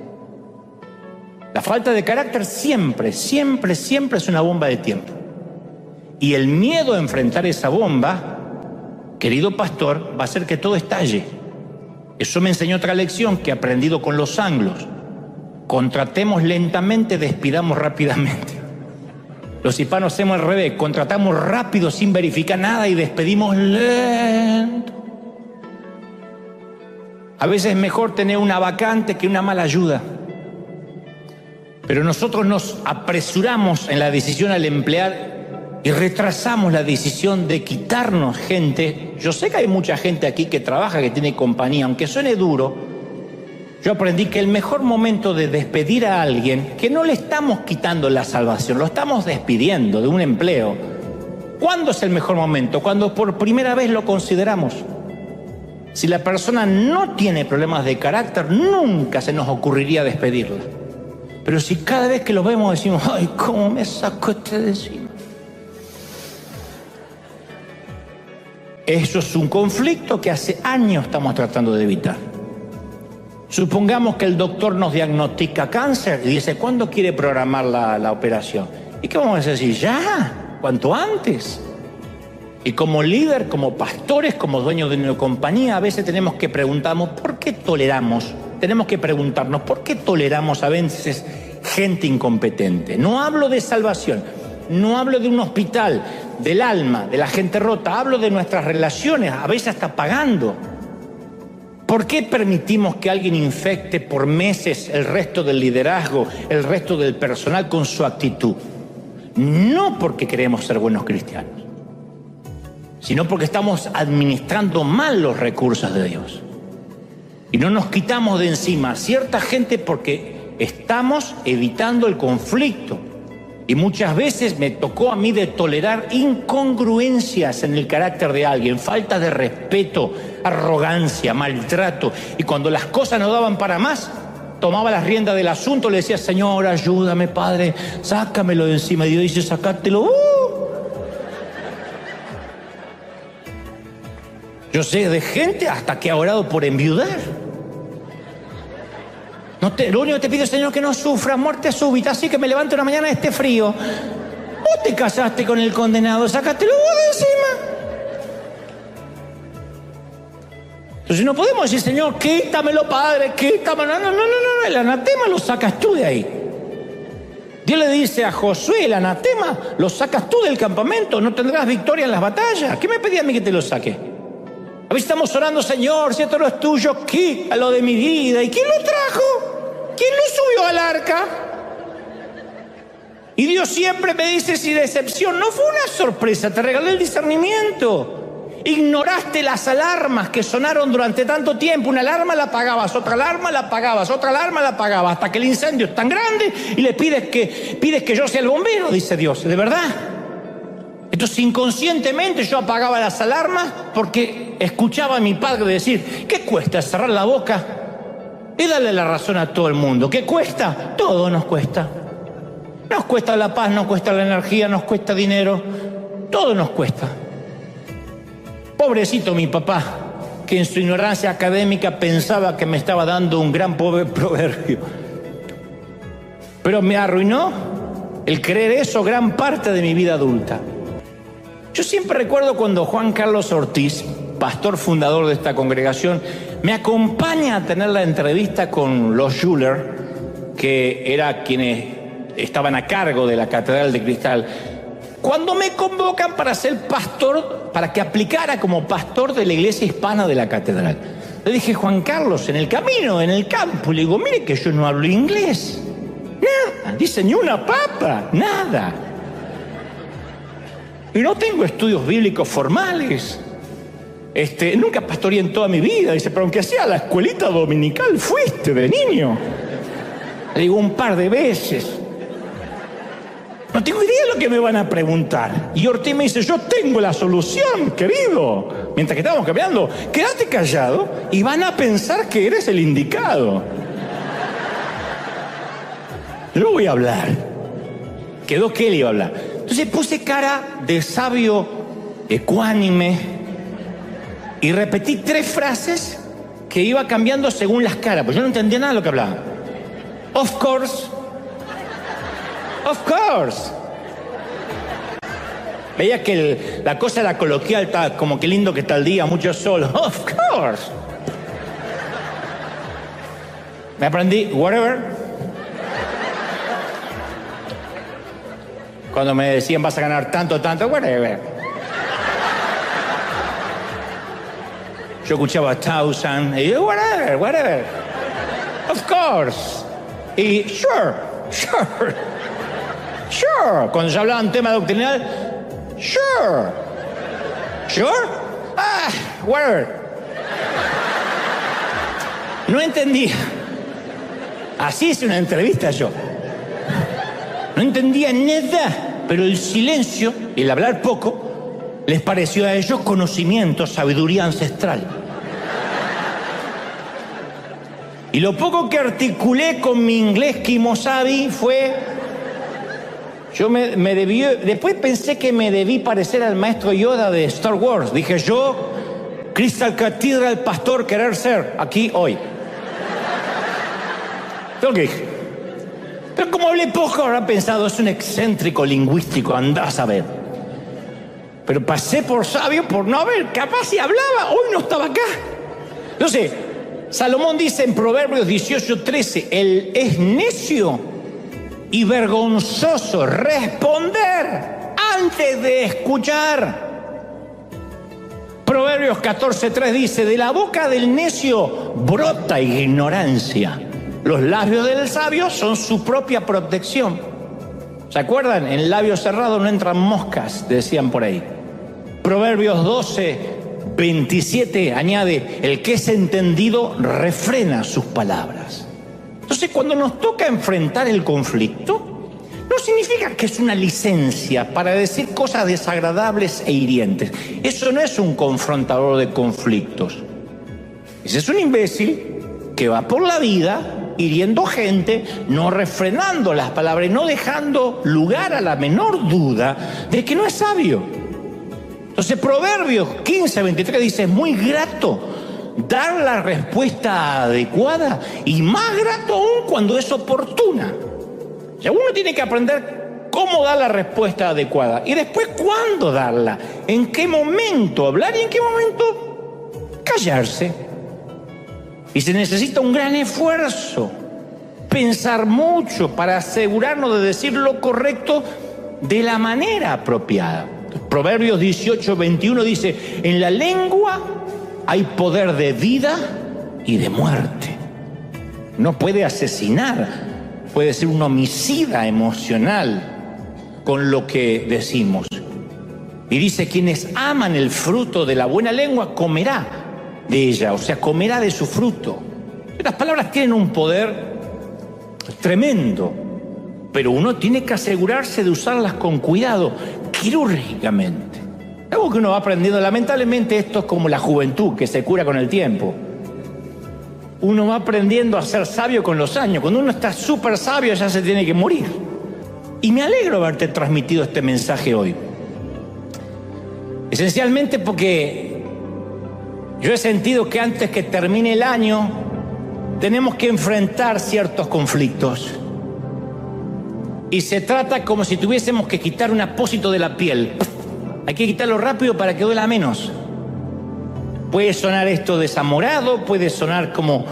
La falta de carácter siempre es una bomba de tiempo. Y el miedo a enfrentar esa bomba, querido pastor, va a hacer que todo estalle. Eso me enseñó otra lección que he aprendido con los anglos. Contratemos lentamente, despidamos rápidamente. Los hispanos hacemos al revés, contratamos rápido sin verificar nada y despedimos lento. A veces es mejor tener una vacante que una mala ayuda. Pero nosotros nos apresuramos en la decisión al emplear y retrasamos la decisión de quitarnos gente. Yo sé que hay mucha gente aquí que trabaja, que tiene compañía, aunque suene duro. Yo aprendí que el mejor momento de despedir a alguien, que no le estamos quitando la salvación, lo estamos despidiendo de un empleo. ¿Cuándo es el mejor momento? Cuando por primera vez lo consideramos. Si la persona no tiene problemas de carácter, nunca se nos ocurriría despedirla. Pero si cada vez que lo vemos decimos, ¡ay, cómo me sacó este de encima! Eso es un conflicto que hace años estamos tratando de evitar. Supongamos que el doctor nos diagnostica cáncer y dice, ¿cuándo quiere programar la operación? ¿Y qué vamos a decir? ¡Ya! ¿Cuánto antes? Y como líder, como pastores, como dueños de una compañía, a veces tenemos que preguntarnos, ¿por qué toleramos? Tenemos que preguntarnos, ¿por qué toleramos a veces gente incompetente? No hablo de salvación, no hablo de un hospital, del alma, de la gente rota, hablo de nuestras relaciones, a veces hasta pagando. ¿Por qué permitimos que alguien infecte por meses el resto del liderazgo, el resto del personal con su actitud? No porque queremos ser buenos cristianos, sino porque estamos administrando mal los recursos de Dios. Y no nos quitamos de encima a cierta gente porque estamos evitando el conflicto. Y muchas veces me tocó a mí de tolerar incongruencias en el carácter de alguien, falta de respeto, arrogancia, maltrato. Y cuando las cosas no daban para más, tomaba las riendas del asunto, le decía, Señor, ayúdame, Padre, sácamelo de encima. Y Dios dice, sacátelo. Yo sé de gente hasta que ha orado por enviudar. Lo único que te pido, Señor, que no sufra muerte súbita, así que me levante una mañana este frío. Vos te casaste con el condenado, sácatelo vos de encima. Entonces no podemos decir, Señor, quítamelo, Padre, quítamelo. No, el anatema lo sacas tú de ahí. Dios le dice a Josué, el anatema lo sacas tú del campamento, no tendrás victoria en las batallas. ¿Qué me pedí a mí que te lo saque? A veces estamos orando, Señor, si esto no es tuyo, quítalo de mi vida. ¿Y quién lo trajo? ¿Quién lo subió al arca? Y Dios siempre me dice, si decepción, no fue una sorpresa, te regalé el discernimiento. Ignoraste las alarmas que sonaron durante tanto tiempo. Una alarma la apagabas, otra alarma la apagabas, otra alarma la apagabas, hasta que el incendio es tan grande y le pides que yo sea el bombero, dice Dios. ¿De verdad? Entonces inconscientemente yo apagaba las alarmas porque escuchaba a mi padre decir, ¿qué cuesta cerrar la boca y darle la razón a todo el mundo? ¿Qué cuesta? Todo nos cuesta. Nos cuesta la paz, nos cuesta la energía, nos cuesta dinero, todo nos cuesta. Pobrecito mi papá, que en su ignorancia académica pensaba que me estaba dando un gran proverbio. Pero me arruinó el creer eso gran parte de mi vida adulta. Yo siempre recuerdo cuando Juan Carlos Ortiz, pastor fundador de esta congregación, me acompaña a tener la entrevista con los Schuller, que eran quienes estaban a cargo de la Catedral de Cristal. Cuando me convocan para ser pastor, para que aplicara como pastor de la iglesia hispana de la Catedral, le dije, Juan Carlos, en el camino, en el campo, le digo, mire que yo no hablo inglés. Nada, dice, ni una papa, nada. Y no tengo estudios bíblicos formales. Nunca pastoreé en toda mi vida. Dice, pero aunque sea la escuelita dominical, fuiste de niño. Le digo, un par de veces. No tengo idea de lo que me van a preguntar. Y Ortiz me dice, yo tengo la solución, querido. Mientras que estábamos caminando, quédate callado y van a pensar que eres el indicado. Yo voy a hablar. Quedó que él iba a hablar. Entonces puse cara de sabio, ecuánime, y repetí 3 frases que iba cambiando según las caras, pues yo no entendía nada de lo que hablaban. Of course. Of course. Veía que la cosa era coloquial, como que lindo que está el día, mucho sol. Of course. Me aprendí whatever. Cuando me decían vas a ganar tanto, whatever. Yo escuchaba 1000 y yo, whatever. Of course. Y sure. Cuando ya hablaban tema doctrinal, sure. Whatever. No entendía. Así es una entrevista yo. No entendía nada, pero el silencio y el hablar poco les pareció a ellos conocimiento, sabiduría ancestral. Y lo poco que articulé con mi inglés kimosabi fue... Después pensé que me debí parecer al maestro Yoda de Star Wars. Dije yo, Crystal Cathedral, pastor, querer ser, aquí, hoy. Lo que dije. Pero como hablé poco, habrá pensado, es un excéntrico lingüístico, andá a saber. Pero pasé por sabio por no haber, capaz si hablaba, hoy no estaba acá. Entonces, Salomón dice en Proverbios 18:13, él es necio y vergonzoso responder antes de escuchar. Proverbios 14:3 dice, de la boca del necio brota ignorancia. Los labios del sabio son su propia protección. ¿Se acuerdan? En labios cerrados no entran moscas, decían por ahí. Proverbios 12:27 añade, el que es entendido refrena sus palabras. Entonces, cuando nos toca enfrentar el conflicto, no significa que es una licencia para decir cosas desagradables e hirientes. Eso no es un confrontador de conflictos. Ese es un imbécil que va por la vida hiriendo gente, no refrenando las palabras, no dejando lugar a la menor duda de que no es sabio. Entonces, Proverbios 15:23 dice, es muy grato dar la respuesta adecuada y más grato aún cuando es oportuna. O sea, uno tiene que aprender cómo dar la respuesta adecuada y después cuándo darla, en qué momento hablar y en qué momento callarse. Y se necesita un gran esfuerzo, pensar mucho para asegurarnos de decir lo correcto de la manera apropiada. Proverbios 18:21 dice, en la lengua hay poder de vida y de muerte. No puede asesinar, puede ser un homicida emocional con lo que decimos. Y dice, quienes aman el fruto de la buena lengua comerá de ella, o sea, comerá de su fruto. Las palabras tienen un poder tremendo, pero uno tiene que asegurarse de usarlas con cuidado, quirúrgicamente. Algo que uno va aprendiendo, lamentablemente esto es como la juventud que se cura con el tiempo. Uno va aprendiendo a ser sabio con los años. Cuando uno está súper sabio ya se tiene que morir. Y me alegro haberte transmitido este mensaje hoy. Esencialmente porque yo he sentido que antes que termine el año tenemos que enfrentar ciertos conflictos. Y se trata como si tuviésemos que quitar un apósito de la piel. Hay que quitarlo rápido para que duela menos. Puede sonar esto desamorado, puede sonar como,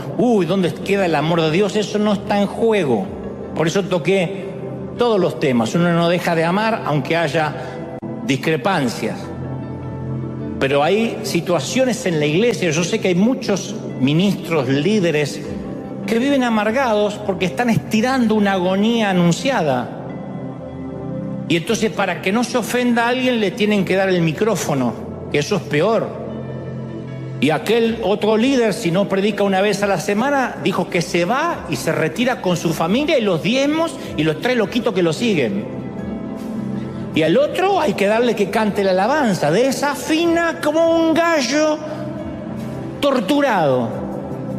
¿dónde queda el amor de Dios? Eso no está en juego. Por eso toqué todos los temas. Uno no deja de amar aunque haya discrepancias. Pero hay situaciones en la iglesia, yo sé que hay muchos ministros, líderes, que viven amargados porque están estirando una agonía anunciada. Y entonces, para que no se ofenda a alguien, le tienen que dar el micrófono, que eso es peor. Y aquel otro líder, si no predica una vez a la semana, dijo que se va y se retira con su familia y los diezmos y los 3 loquitos que lo siguen. Y al otro hay que darle que cante la alabanza, desafina como un gallo torturado.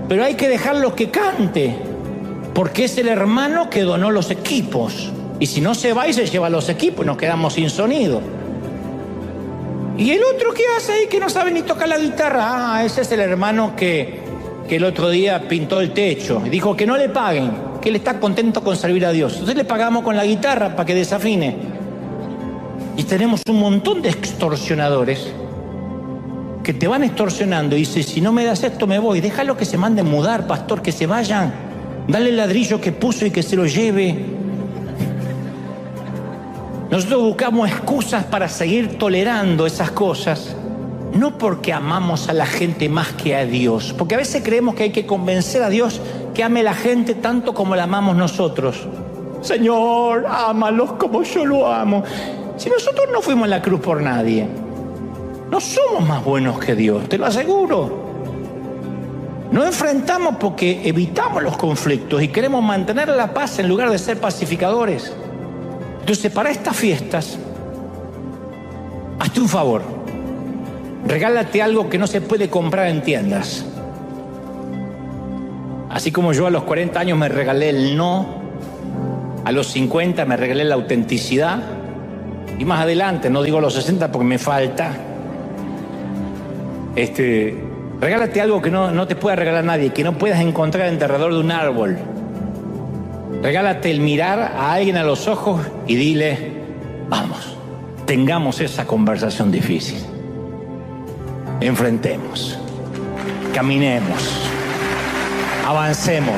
Pero hay que dejarlo que cante, porque es el hermano que donó los equipos. Y si no se va y se lleva los equipos, nos quedamos sin sonido. ¿Y el otro qué hace ahí que no sabe ni tocar la guitarra? Ah, ese es el hermano que el otro día pintó el techo y dijo que no le paguen, que él está contento con servir a Dios. Entonces le pagamos con la guitarra para que desafine. Y tenemos un montón de extorsionadores que te van extorsionando y dices, si no me das esto me voy. Déjalo que se manden mudar, pastor, que se vayan. Dale el ladrillo que puso y que se lo lleve. Nosotros buscamos excusas para seguir tolerando esas cosas, no porque amamos a la gente más que a Dios, porque a veces creemos que hay que convencer a Dios que ame a la gente tanto como la amamos nosotros. Señor, ámalos como yo lo amo. Si nosotros no fuimos a la cruz por nadie, no somos más buenos que Dios, te lo aseguro. Nos enfrentamos porque evitamos los conflictos y queremos mantener la paz en lugar de ser pacificadores. Entonces, para estas fiestas, hazte un favor. Regálate algo que no se puede comprar en tiendas. Así como yo a los 40 años me regalé el no, a los 50 me regalé la autenticidad, y más adelante, no digo a los 60 porque me falta, regálate algo que no te pueda regalar nadie, que no puedas encontrar alrededor de un árbol. Regálate el mirar a alguien a los ojos y dile, vamos, tengamos esa conversación difícil. Enfrentemos, caminemos, avancemos.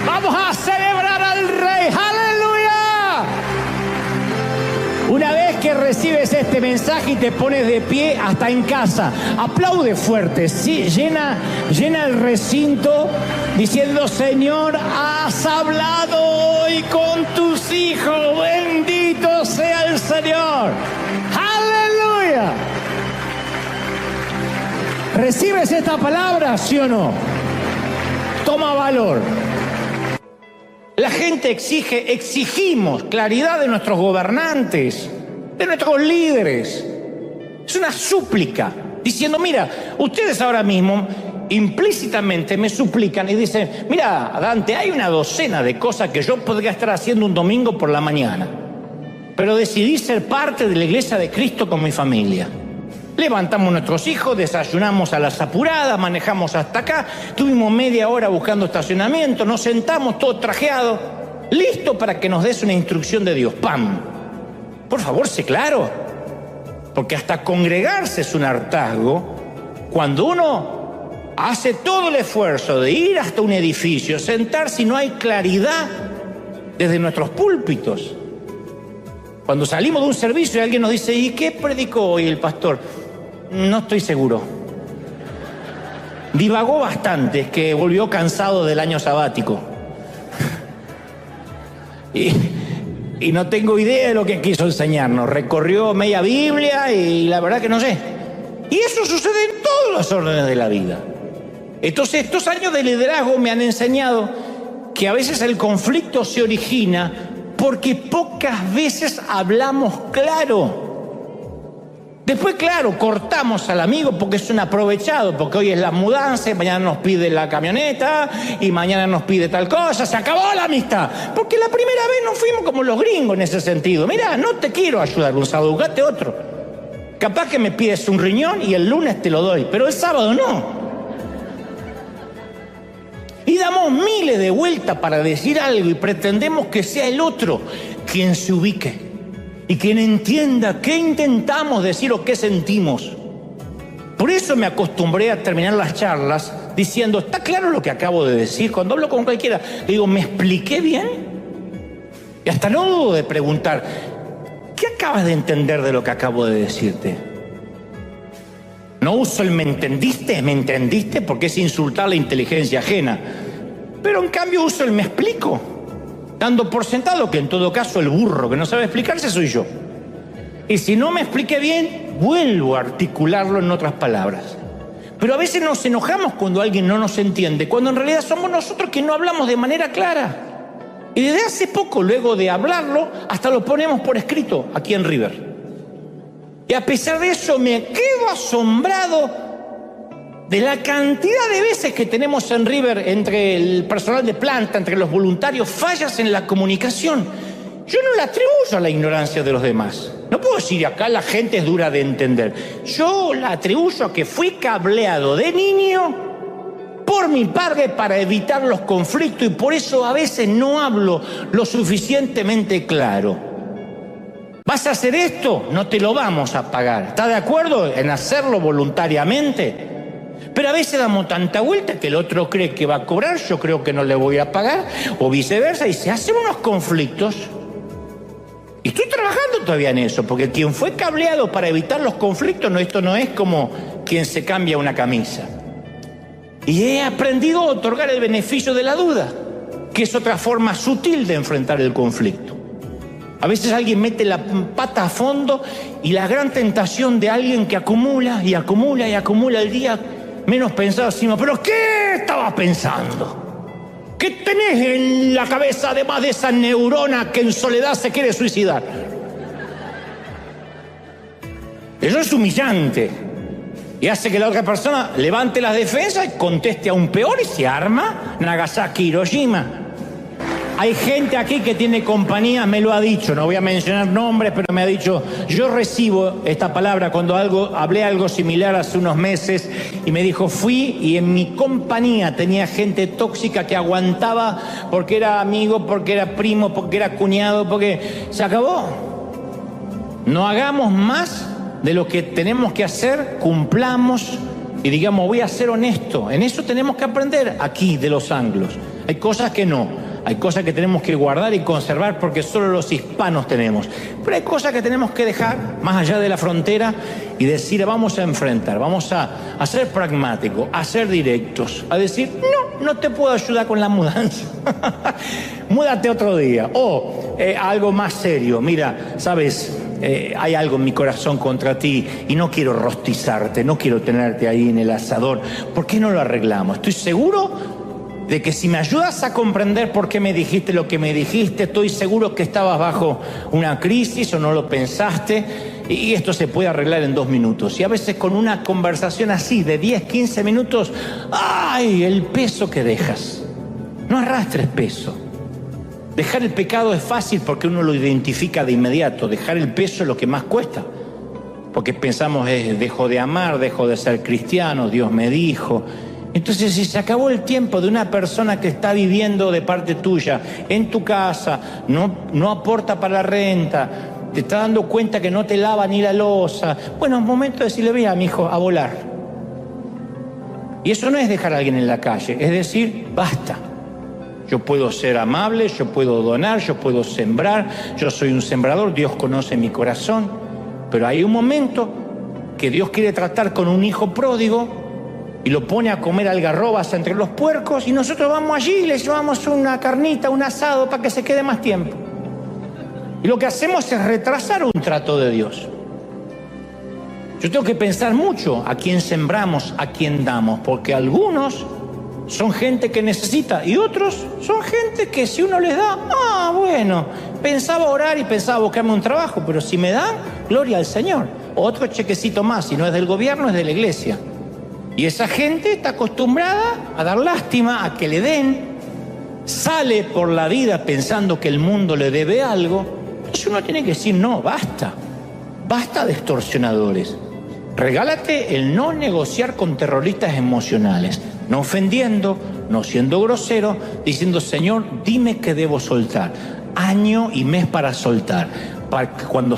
Vamos a celebrar al Rey. ¡Aleluya! Una vez que recibes este mensaje y te pones de pie hasta en casa, aplaude fuerte, ¿sí? Llena el recinto diciendo, Señor, has hablado hoy con tus hijos, bendito sea el Señor. ¡Aleluya! ¿Recibes esta palabra, sí o no? Toma valor. La gente exigimos claridad de nuestros gobernantes, de nuestros líderes. Es una súplica, diciendo, mira, ustedes ahora mismo implícitamente me suplican y dicen, mira, Dante, hay una docena de cosas que yo podría estar haciendo un domingo por la mañana, pero decidí ser parte de la iglesia de Cristo con mi familia. Levantamos a nuestros hijos, desayunamos a las apuradas, manejamos hasta acá, tuvimos media hora buscando estacionamiento, nos sentamos todos trajeados, listo para que nos des una instrucción de Dios. ¡Pam! Por favor, sé claro, porque hasta congregarse es un hartazgo. Cuando uno hace todo el esfuerzo de ir hasta un edificio, sentarse y no hay claridad desde nuestros púlpitos. Cuando salimos de un servicio y alguien nos dice, ¿y qué predicó hoy el pastor? No estoy seguro. Divagó bastante, es que volvió cansado del año sabático. Y no tengo idea de lo que quiso enseñarnos. Recorrió media Biblia y la verdad que no sé. Y eso sucede en todos los órdenes de la vida. Entonces, estos años de liderazgo me han enseñado que a veces el conflicto se origina porque pocas veces hablamos claro. Después, claro, cortamos al amigo porque es un aprovechado, porque hoy es la mudanza, y mañana nos pide la camioneta, y mañana nos pide tal cosa, se acabó la amistad. Porque la primera vez nos fuimos como los gringos en ese sentido. Mirá, no te quiero ayudar un sábado, buscate otro. Capaz que me pides un riñón y el lunes te lo doy, pero el sábado no. Y damos miles de vueltas para decir algo y pretendemos que sea el otro quien se ubique y quien entienda qué intentamos decir o qué sentimos. Por eso me acostumbré a terminar las charlas diciendo, ¿está claro lo que acabo de decir? Cuando hablo con cualquiera, le digo, ¿me expliqué bien? Y hasta no dudo de preguntar, ¿qué acabas de entender de lo que acabo de decirte? No uso el ¿me entendiste? Porque es insultar la inteligencia ajena. Pero en cambio uso el ¿me explico? Dando por sentado que en todo caso el burro que no sabe explicarse soy yo. Y si no me expliqué bien, vuelvo a articularlo en otras palabras. Pero a veces nos enojamos cuando alguien no nos entiende, cuando en realidad somos nosotros que no hablamos de manera clara. Y desde hace poco, luego de hablarlo, hasta lo ponemos por escrito aquí en River. Y a pesar de eso me quedo asombrado de la cantidad de veces que tenemos en River entre el personal de planta, entre los voluntarios, fallas en la comunicación. yo no le atribuyo a la ignorancia de los demás. No puedo decir acá la gente es dura de entender. Yo la atribuyo a que fui cableado de niño por mi padre para evitar los conflictos y por eso a veces no hablo lo suficientemente claro. ¿Vas a hacer esto? No te lo vamos a pagar. ¿Estás de acuerdo en hacerlo voluntariamente? Pero a veces damos tanta vuelta que el otro cree que va a cobrar, yo creo que no le voy a pagar, o viceversa, y se hacen unos conflictos. Y estoy trabajando todavía en eso, porque quien fue cableado para evitar los conflictos, esto no es como quien se cambia una camisa. Y he aprendido a otorgar el beneficio de la duda, que es otra forma sutil de enfrentar el conflicto. A veces alguien mete la pata a fondo y la gran tentación de alguien que acumula y acumula y acumula el día menos pensado encima. ¿Pero qué estabas pensando? ¿Qué tenés en la cabeza además de esa neurona que en soledad se quiere suicidar? Eso es humillante y hace que la otra persona levante las defensas y conteste aún peor y se arma Nagasaki, Hiroshima. Hay gente aquí que tiene compañía, me lo ha dicho, no voy a mencionar nombres, pero me ha dicho, yo recibo esta palabra cuando hablé algo similar hace unos meses y me dijo, fui y en mi compañía tenía gente tóxica que aguantaba porque era amigo, porque era primo, porque era cuñado, porque se acabó. No hagamos más de lo que tenemos que hacer, cumplamos y digamos, voy a ser honesto. En eso tenemos que aprender aquí de los anglos. Hay cosas que no. Hay cosas que tenemos que guardar y conservar porque solo los hispanos tenemos. Pero hay cosas que tenemos que dejar más allá de la frontera y decir, vamos a enfrentar, vamos a ser pragmáticos, a ser directos, a decir, no te puedo ayudar con la mudanza. Múdate otro día. O algo más serio, mira, sabes, hay algo en mi corazón contra ti y no quiero rostizarte, no quiero tenerte ahí en el asador. ¿Por qué no lo arreglamos? Estoy seguro de que si me ayudas a comprender por qué me dijiste lo que me dijiste, estoy seguro que estabas bajo una crisis o no lo pensaste y esto se puede arreglar en 2 minutos. Y a veces con una conversación así de 10, 15 minutos, ¡ay! El peso que dejas. No arrastres peso. Dejar el pecado es fácil porque uno lo identifica de inmediato. Dejar el peso es lo que más cuesta. Porque pensamos, dejo de amar, dejo de ser cristiano, Dios me dijo. Entonces, si se acabó el tiempo de una persona que está viviendo de parte tuya, en tu casa, no aporta para la renta, te está dando cuenta que no te lava ni la loza, bueno, es momento de decirle, vea, mi hijo, a volar. Y eso no es dejar a alguien en la calle, es decir, basta. Yo puedo ser amable, yo puedo donar, yo puedo sembrar, yo soy un sembrador, Dios conoce mi corazón, pero hay un momento que Dios quiere tratar con un hijo pródigo y lo pone a comer algarrobas entre los puercos y nosotros vamos allí y le llevamos una carnita, un asado para que se quede más tiempo. Y lo que hacemos es retrasar un trato de Dios. Yo tengo que pensar mucho a quién sembramos, a quién damos, porque algunos son gente que necesita y otros son gente que si uno les da, bueno, pensaba orar y pensaba buscarme un trabajo, pero si me dan, gloria al Señor. Otro chequecito más, si no es del gobierno, es de la iglesia. Y esa gente está acostumbrada a dar lástima, a que le den, sale por la vida pensando que el mundo le debe algo. Eso uno tiene que decir, no, basta de extorsionadores. Regálate el no negociar con terroristas emocionales, no ofendiendo, no siendo grosero, diciendo, Señor, dime qué debo soltar. Año y mes para soltar, para que cuando